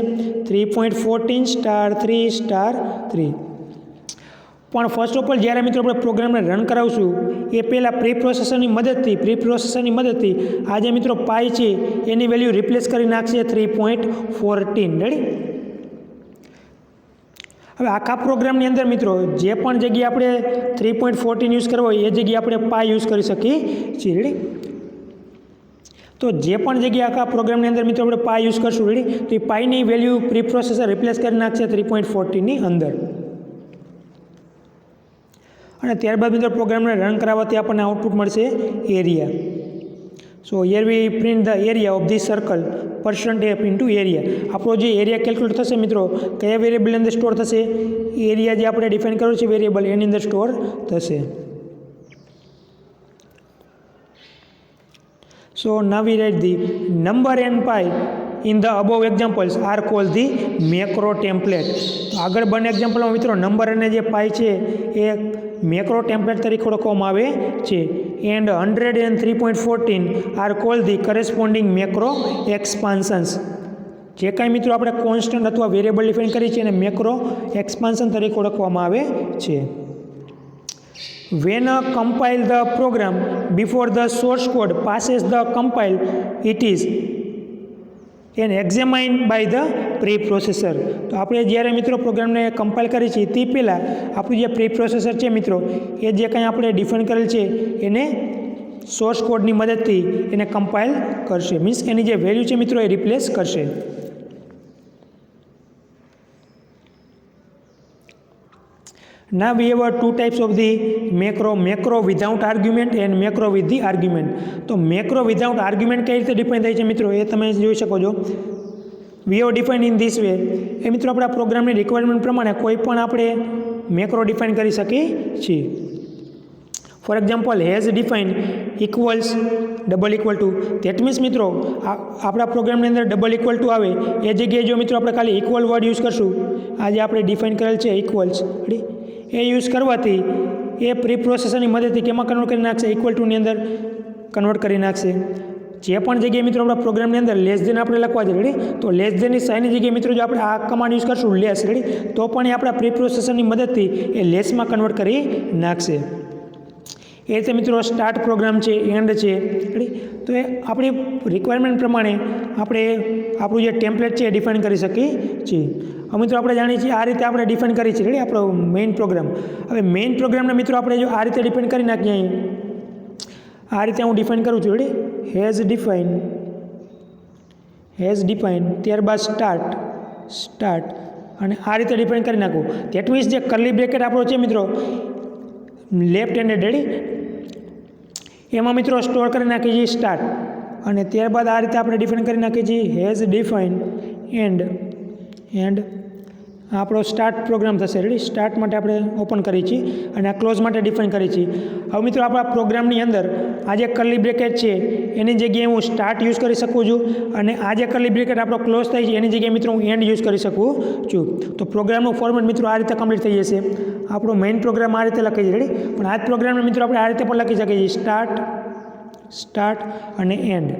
3.14 સ્ટાર 3 સ્ટાર 3. પણ ફર્સ્ટ ઓફ ઓલ જ્યારે મિત્રો આપણે પ્રોગ્રામને રન કરાવશું એ પહેલાં પ્રી પ્રોસેસરની મદદથી આ જે મિત્રો પાઈ છે એની વેલ્યુ રિપ્લેસ કરી નાખશે 3.14. રેડી? હવે આખા પ્રોગ્રામની અંદર મિત્રો જે પણ જગ્યાએ આપણે 3.14 યુઝ કરવો હોય એ જગ્યાએ આપણે પાઈ યુઝ કરી શકીએ છીએ. રેડી? તો જે પણ જગ્યાએ આખા પ્રોગ્રામની અંદર મિત્રો આપણે પાઈ યુઝ કરશું. રેડી? તો એ પાઈની વેલ્યુ પ્રી પ્રોસેસર રિપ્લેસ કરી નાખશે 3.14ની અંદર. અને ત્યારબાદ મિત્રો પ્રોગ્રામને રન કરાવવાથી આપણને આઉટપુટ મળશે area. So here V print the area of this circle %f into area. આપણો જે એરિયા કેલ્ક્યુલેટ થશે મિત્રો કયા વેરિયેબલની અંદર સ્ટોર થશે? એરિયા જે આપણે ડિફાઇન કર્યું છે વેરિયેબલ એની અંદર સ્ટોર થશે. So now we write the number and pi in the above examples are call the macro template. તો આગળ બંને એક્ઝામ્પલમાં મિત્રો નંબર અને જે પાઈ છે એ મેક્રો ટેમ્પલેટ તરીકે ઓળખવામાં આવે છે. And 103.14 are call the corresponding macro expansions. જે કાંઈ મિત્રો આપણે કોન્સ્ટન્ટ અથવા વેરિયેબલ ડિફાઇન કરી છે એને મેક્રો એક્સપાન્શન તરીકે ઓળખવામાં આવે છે. When compile the program before the source code passes the compile, it is and examined by the preprocessor. તો આપણે જ્યારે મિત્રો પ્રોગ્રામને કમ્પાઇલ કરી છે તે પહેલાં આપણું જે પ્રીપ્રોસેસર છે મિત્રો એ જે કંઈ આપણે ડિફાઇન કરેલ છે એને સોર્સ કોડની મદદથી એને કમ્પાઇલ કરશે, મીન્સ એની જે વેલ્યુ છે મિત્રો એ રિપ્લેસ કરશે. Now we have two types of the macro without argument and macro with the argument. તો macro without argument કઈ રીતે ડિફાઇન થાય છે મિત્રો એ તમે જોઈ શકો છો. we have defined in this way. એ મિત્રો આપણા પ્રોગ્રામની રિક્વાયરમેન્ટ પ્રમાણે કોઈ પણ આપણે મેક્રો ડિફાઇન કરી શકીએ છીએ. For example has define equals double equal to. That means મિત્રો આપણા પ્રોગ્રામની અંદર ડબલ ઇક્વલ ટુ આવે એ જગ્યાએ જો મિત્રો આપણે ખાલી ઇક્વલ વર્ડ યુઝ કરશું, આજે આપણે ડિફાઇન કરેલ છે ઇક્વલ્સ, એ યુઝ કરવાથી એ પ્રીપ્રોસેસરની મદદથી કેમાં કન્વર્ટ કરી નાખશે, ઇક્વલ ટુની અંદર કન્વર્ટ કરી નાખશે. જે પણ જગ્યાએ મિત્રો આપણા પ્રોગ્રામની અંદર લેસ દેન આપણે લખવા છે રેડી, તો લેસ દેનની સાઇનની જગ્યાએ મિત્રો જો આપણે આ કમાન્ડ યુઝ કરશું લેસ રેડી, તો પણ એ આપણા પ્રીપ્રોસેસરની મદદથી એ લેસમાં કન્વર્ટ કરી નાખશે. એ રીતે મિત્રો સ્ટાર્ટ પ્રોગ્રામ છે, એન્ડ છે રેડી, તો એ આપણી રિક્વાયરમેન્ટ પ્રમાણે આપણે આપણું જે ટેમ્પલેટ છે એ ડિફાઇન કરી શકીએ છીએ. હવે મિત્રો આપણે જાણીએ છીએ આ રીતે આપણે ડિફાઇન કરી છે રેડી આપણો મેઇન પ્રોગ્રામ. હવે મેઇન પ્રોગ્રામને મિત્રો આપણે જો આ રીતે ડિફાઇન કરી નાખીએ, અહીં આ રીતે હું ડિફાઇન કરું છું રેડી, હેઝ ડિફાઇન ત્યારબાદ સ્ટાર્ટ અને આ રીતે ડિફાઇન કરી નાખું. ધેટ મીન્સ જે કર્લી બ્રેકેટ આપણો છે મિત્રો લેફ્ટ હેન્ડેડ રેડી, એમાં મિત્રો સ્ટોર કરી નાખીએ છીએ સ્ટાર્ટ, અને ત્યારબાદ આ રીતે આપણે ડિફાઇન કરી નાખીએ છીએ હેઝ ડિફાઇન એન્ડ આપણો સ્ટાર્ટ પ્રોગ્રામ થશે રેડી. સ્ટાર્ટ માટે આપણે ઓપન કરીએ છીએ અને આ ક્લોઝ માટે ડિફાઇન કરીએ છીએ. હવે મિત્રો આપણા પ્રોગ્રામની અંદર આ જે કર્લી બ્રેકેટ છે એની જગ્યાએ હું સ્ટાર્ટ યુઝ કરી શકું છું, અને આ જે કર્લી બ્રેકેટ આપણો ક્લોઝ થાય છે એની જગ્યાએ મિત્રો હું એન્ડ યુઝ કરી શકું છું. તો પ્રોગ્રામનું ફોર્મેટ મિત્રો આ રીતે કમ્પ્લીટ થઈ જશે. આપણો મેઇન પ્રોગ્રામ આ રીતે લખી છે રેડી, પણ આ જ પ્રોગ્રામને મિત્રો આપણે આ રીતે પણ લખી શકીએ છીએ સ્ટાર્ટ અને એન્ડ,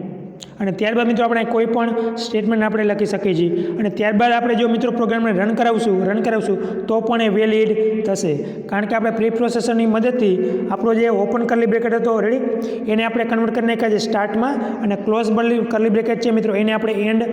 અને ત્યારબાદ મિત્રો આપણે કોઈ પણ સ્ટેટમેન્ટ આપણે લખી શકીએ છીએ, અને ત્યારબાદ આપણે જો મિત્રો પ્રોગ્રામને રન કરાવશું તો પણ એ વેલિડ થશે, કારણ કે આપણે પ્રીપ્રોસેસરની મદદથી આપણો જે ઓપન કર્લી બ્રેકેટ હતો રેડી એને આપણે કન્વર્ટ કરી નાખ્યા છે સ્ટાર્ટમાં, અને ક્લોઝ કર્લી બ્રેકેટ છે મિત્રો એને આપણે એન્ડ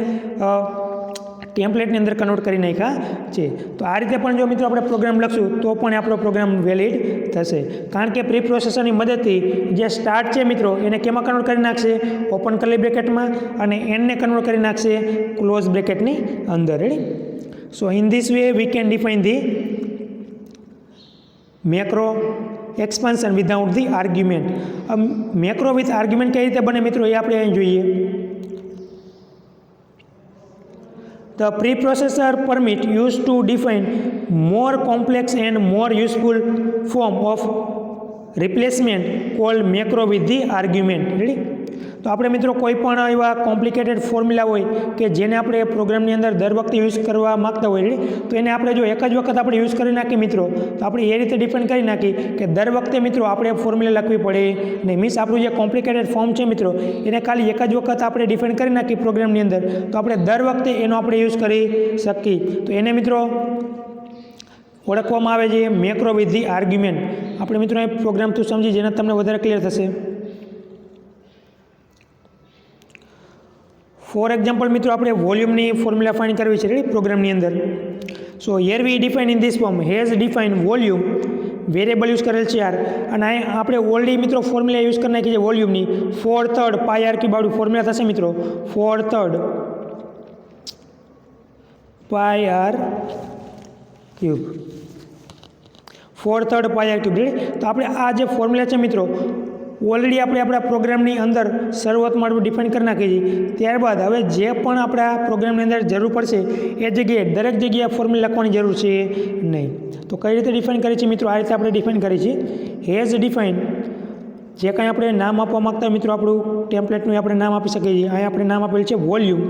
ટેમ્પલેટની અંદર કન્વર્ટ કરી નાખ્યા છે. તો આ રીતે પણ જો મિત્રો આપણે પ્રોગ્રામ લખશું તો પણ આપણો પ્રોગ્રામ વેલિડ થશે, કારણ કે પ્રીપ્રોસેસરની મદદથી જે સ્ટાર્ટ છે મિત્રો એને કેમાં કન્વર્ટ કરી નાખશે, ઓપન કર્લી બ્રેકેટમાં, અને એન્ડને કન્વર્ટ કરી નાખશે ક્લોઝ બ્રેકેટની અંદર ready. So in this way we can define the macro expansion without the argument. Macro with argument કઈ રીતે બને મિત્રો એ આપણે અહીં જોઈએ. The preprocessor permit used to define more complex and more useful form of replacement called macro with the argument. Ready? તો આપણે મિત્રો કોઈ પણ એવા કોમ્પ્લિકેટેડ ફોર્મ્યુલા હોય કે જેને આપણે પ્રોગ્રામની અંદર દર વખતે યુઝ કરવા માગતા હોય તો એને આપણે જો એક જ વખત આપણે યુઝ કરી નાખીએ મિત્રો તો આપણે એ રીતે ડિફાઇન કરી નાખી કે દર વખતે મિત્રો આપણે ફોર્મ્યુલા લખવી પડે નહીં, મીન્સ આપણું જે કોમ્પ્લિકેટેડ ફોર્મ છે મિત્રો એને ખાલી એક જ વખત આપણે ડિફાઇન કરી નાખીએ પ્રોગ્રામની અંદર તો આપણે દર વખતે એનો આપણે યુઝ કરી શકીએ. તો એને મિત્રો ઓળખવામાં આવે છે મેક્રો વિથ ધી આર્ગ્યુમેન્ટ. આપણે મિત્રો એ પ્રોગ્રામ તું સમજી જેને તમને વધારે ક્લિયર થશે. ફોર એક્ઝામ્પલ મિત્રો આપણે વોલ્યુમની ફોર્મ્યુલા ફાઇન્ડ કરવી છે પ્રોગ્રામની અંદર. સો here we define in this form has define volume, variable use કરેલ છે યાર, અને આપણે ઓલરેડી મિત્રો ફોર્મ્યુલા યુઝ કરી નાખી છે વોલ્યુમની 4/3 પાઈ આર ક્યુબ આવડું ફોર્મ્યુલા થશે મિત્રો 4/3 પાઈ આર ક્યુબ 4/3 પાઈ આર ક્યુબ. તો આપણે આ જે ફોર્મ્યુલા છે મિત્રો ઓલરેડી આપણે આપણા પ્રોગ્રામની અંદર શરૂઆતમાં ડિફાઇન કરી નાખી છે. ત્યારબાદ હવે જે પણ આપણા પ્રોગ્રામની અંદર જરૂર પડશે એ જગ્યાએ દરેક જગ્યાએ ફોર્મ્યુલા લખવાની જરૂર છે નહીં. તો કઈ રીતે ડિફાઇન કરી છે મિત્રો આ રીતે આપણે ડિફાઇન કરી છે. હેઝ ડિફાઇન જે કાંઈ આપણે નામ આપવા માગતા હોય મિત્રો આપણું ટેમ્પલેટનું આપણે નામ આપી શકીએ છીએ. અહીં આપણે નામ આપેલું છે વોલ્યુમ.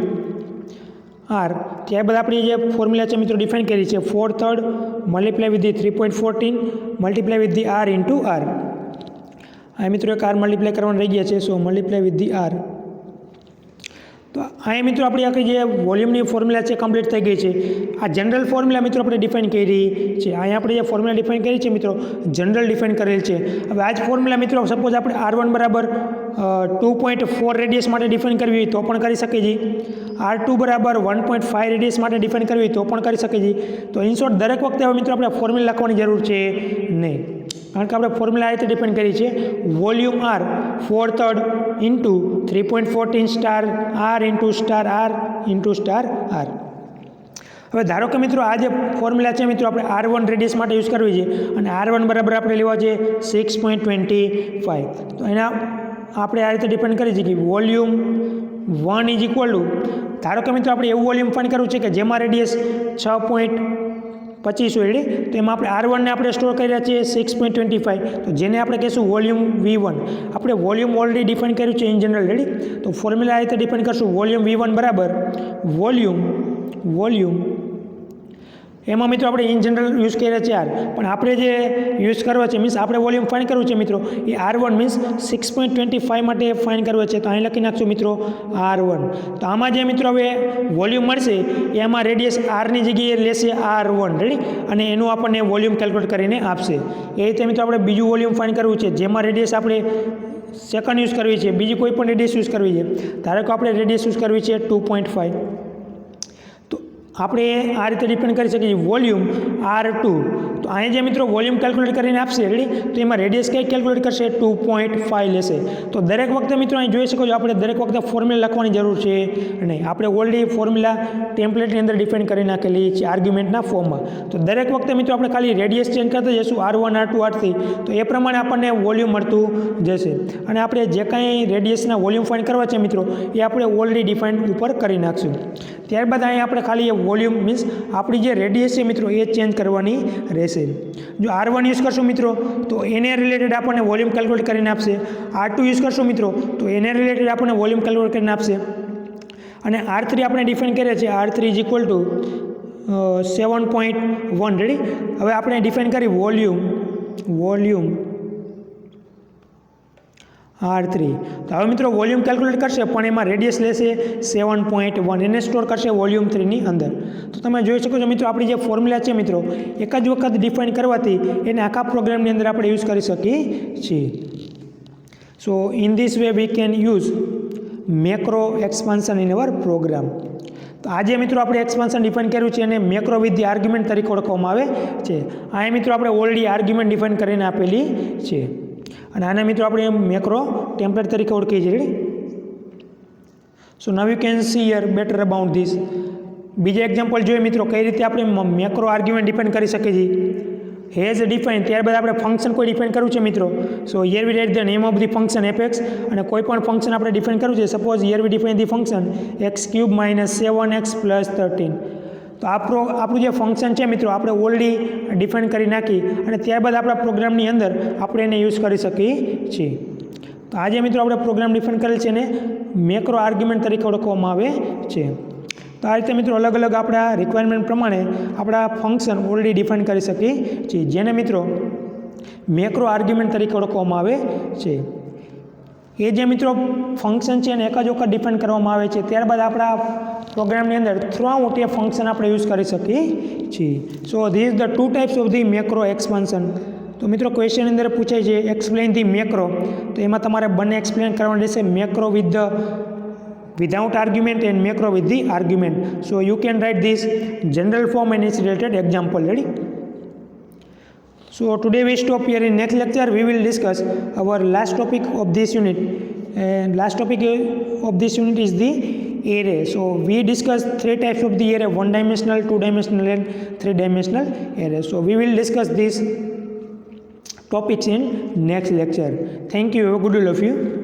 આર. ત્યારબાદ આપણી જે ફોર્મ્યુલા છે મિત્રો ડિફાઇન કરી છે 4/3 multiply with the 3.14 multiply with the r into r. આ મિત્રો એક આર મલ્ટીપ્લાય કરવાનું રહી ગયા છે, so multiply with the r. તો અહીંયા મિત્રો આપણી આખી જે વોલ્યુમની ફોર્મ્યુલા છે કમ્પ્લીટ થઈ ગઈ છે. આ જનરલ ફોર્મ્યુલા મિત્રો આપણે ડિફાઇન કરી છે. અહીંયા આપણે જે ફોર્મ્યુલા ડિફાઇન કરી છે મિત્રો જનરલ ડિફાઇન કરેલ છે. હવે આ જ ફોર્મ્યુલા મિત્રો સપોઝ આપણે R1 બરાબર 2.4 રેડિયસ માટે ડિફાઇન કરવી હોય તો પણ કરી શકીએ છીએ. R2 બરાબર 1.5 રેડિયસ માટે ડિફાઇન કરવી હોય તો પણ કરી શકીએ છીએ. તો ઇન શોર્ટ દરેક વખતે હવે મિત્રો આપણે ફોર્મ્યુલા લખવાની જરૂર છે નહીં, કારણ કે આપણે ફોર્મ્યુલા આ રીતે ડિફાઇન કરી છે volume r 4/3 into 3.14 star r into star r into star r. હવે ધારો કે મિત્રો આ જે ફોર્મ્યુલા છે મિત્રો આપણે R1 રેડિયસ માટે યુઝ કરવી છે અને R1 બરાબર આપણે લેવા છે 6.25. તો એના આપણે આ રીતે ડિફાઇન કરી છે કે વોલ્યુમ 1 ઇઝ ઇક્વલ ટુ, ધારો કે મિત્રો આપણે એવું વોલ્યુમ ફાઇન્ડ કરવું છે કે જેમાં રેડિયસ 6.25 હોય, તો એમાં આપણે R1 ને આપણે સ્ટોર કર્યા છે 6.25, તો જેને આપણે કહીશું વોલ્યુમ V1. આપણે વોલ્યુમ ઓલરેડી ડિફાઇન કર્યું છે ઇન જનરલ, રેડી. તો ફોર્મ્યુલા આ રીતે ડિફાઇન કરશું વોલ્યુમ V1 બરાબર વોલ્યુમ એમાં મિત્રો આપણે ઇન જનરલ યુઝ કર્યા છે આર, પણ આપણે જે યુઝ કરવા છે મીન્સ આપણે વોલ્યુમ ફાઇન કરવું છે મિત્રો એ R1 મીન્સ 6.25 માટે ફાઇન કરવો છે. તો અહીં લખી નાખશું મિત્રો R1. તો આમાં જે મિત્રો હવે વોલ્યુમ મળશે એમાં રેડિયસ આરની જગ્યાએ લેશે R1, રેડી, અને એનું આપણને વોલ્યુમ કેલ્ક્યુલેટ કરીને આપશે. એ રીતે મિત્રો આપણે બીજું વોલ્યુમ ફાઇન કરવું છે જેમાં રેડિયસ આપણે સેકન્ડ યુઝ કરવી છે, બીજી કોઈ પણ રેડિયસ યુઝ કરવી છે. ધારો કે આપણે રેડિયસ યુઝ કરવી છે 2.5, આપણે આ રીતે ડિપેન્ડ કરી શકીએ વોલ્યુમ R2. તો અહીંયા જે મિત્રો વોલ્યુમ કેલ્ક્યુલેટ કરીને આપશે, રેડી, તો એમાં રેડિયસ કઈ કેલ્ક્યુલેટ કરશે 2.5 લેશે. તો દરેક વખતે મિત્રો અહીં જોઈ શકો છો આપણે દરેક વખતે ફોર્મ્યુલા લખવાની જરૂર છે નહીં, આપણે ઓલરેડી ફોર્મ્યુલા ટેમ્પલેટની અંદર ડિફાઇન કરી નાખેલી છે આર્ગ્યુમેન્ટના ફોર્મમાં. તો દરેક વખતે મિત્રો આપણે ખાલી રેડિયસ ચેન્જ કરતા જઈશું R1 R2 R3, તો એ પ્રમાણે આપણને વોલ્યુમ મળતું જશે. અને આપણે જે કાંઈ રેડિયસના વોલ્યુમ ફાઇન્ડ કરવા છે મિત્રો એ આપણે ઓલરેડી ડિફાઇન ઉપર કરી નાખશું. ત્યારબાદ અહીં આપણે ખાલી વોલ્યુમ મીન્સ આપણી જે રેડિયસ છે મિત્રો એ ચેન્જ કરવાની રહેશે. જો R1 યુઝ કરશું મિત્રો તો એને રિલેટેડ આપણને વોલ્યુમ કેલ્ક્યુલેટ કરીને આપશે. R2 યુઝ કરશું મિત્રો તો એને રિલેટેડ આપણને વોલ્યુમ કેલ્ક્યુલેટ કરીને આપશે. અને R3 આપણે ડિફાઇન કરીએ છીએ R3 is equal two 7.1, ready. હવે આપણે ડિફાઇન કરી વોલ્યુમ R3. તો હવે મિત્રો વોલ્યુમ કેલ્ક્યુલેટ કરશે પણ એમાં રેડિયસ લેશે 7.1, એને સ્ટોર કરશે વોલ્યુમ 3ની અંદર. તો તમે જોઈ શકો છો મિત્રો આપણી જે ફોર્મ્યુલા છે મિત્રો એક જ વખત ડિફાઇન કરવાથી એને આખા પ્રોગ્રામની અંદર આપણે યુઝ કરી શકીએ છીએ. So in this way we can use macro expansion in our program. તો આજે મિત્રો આપણે એક્સપાન્શન ડિફાઇન કર્યું છે અને મેક્રો વિથ ધી આર્ગ્યુમેન્ટ તરીકે ઓળખવામાં આવે છે. આ મિત્રો આપણે ઓલરેડી આર્ગ્યુમેન્ટ ડિફાઇન કરીને આપેલી છે અને આને મિત્રો આપણે મેક્રો ટેમ્પલેટ તરીકે ઓળખીએ છીએ, ready. So now you can see here better about this. બીજા એક્ઝામ્પલ જોઈએ મિત્રો કઈ રીતે આપણે મેક્રો આર્ગ્યુમેન્ટ ડિફાઇન કરી શકીએ છીએ. હેઝ ડિફાઇન, ત્યારબાદ આપણે ફંક્શન કોઈ ડિફાઇન કરવું છે મિત્રો. સો here V write the name of the function fx, અને કોઈ પણ ફંક્શન આપણે ડિફાઇન કરવું છે. Suppose here we define the function x³ - 7x + 13. તો આપણું જે ફંક્શન છે મિત્રો આપણે ઓલરેડી ડિફાઇન કરી નાખી અને ત્યારબાદ આપણા પ્રોગ્રામની અંદર આપણે એને યુઝ કરી શકીએ છીએ. તો આજે મિત્રો આપણે પ્રોગ્રામ ડિફાઇન કરેલ છે એને મેક્રો આર્ગ્યુમેન્ટ તરીકે ઓળખવામાં આવે છે. તો આ રીતે મિત્રો અલગ અલગ આપણા રિક્વાયરમેન્ટ પ્રમાણે આપણા ફંક્શન ઓલરેડી ડિફાઇન કરી શકીએ છીએ જેને મિત્રો મેક્રો આર્ગ્યુમેન્ટ તરીકે ઓળખવામાં આવે છે. એ જે મિત્રો ફંક્શન છે એને એક જ વખત ડિફાઇન કરવામાં આવે છે, ત્યારબાદ આપણા પ્રોગ્રામની અંદર થ્રુઆઉટ એ ફંક્શન આપણે યુઝ કરી શકીએ છીએ. So this the 2 types of the macro expansion. તો મિત્રો ક્વેશ્ચનની અંદર પૂછાય છે એક્સપ્લેન ધી મેક્રો, તો એમાં તમારે બંને એક્સપ્લેન કરવાનું રહેશે, macro without argument and macro with the argument. So you can write this general form and its related example, ready. So today we stop here. In next lecture we will discuss our last topic of this unit, and last topic of this unit is the array. So we discussed 3 types of the array: 1 dimensional, 2 dimensional and 3 dimensional array. So we will discuss these topics in next lecture. Thank you. Have a good day of you.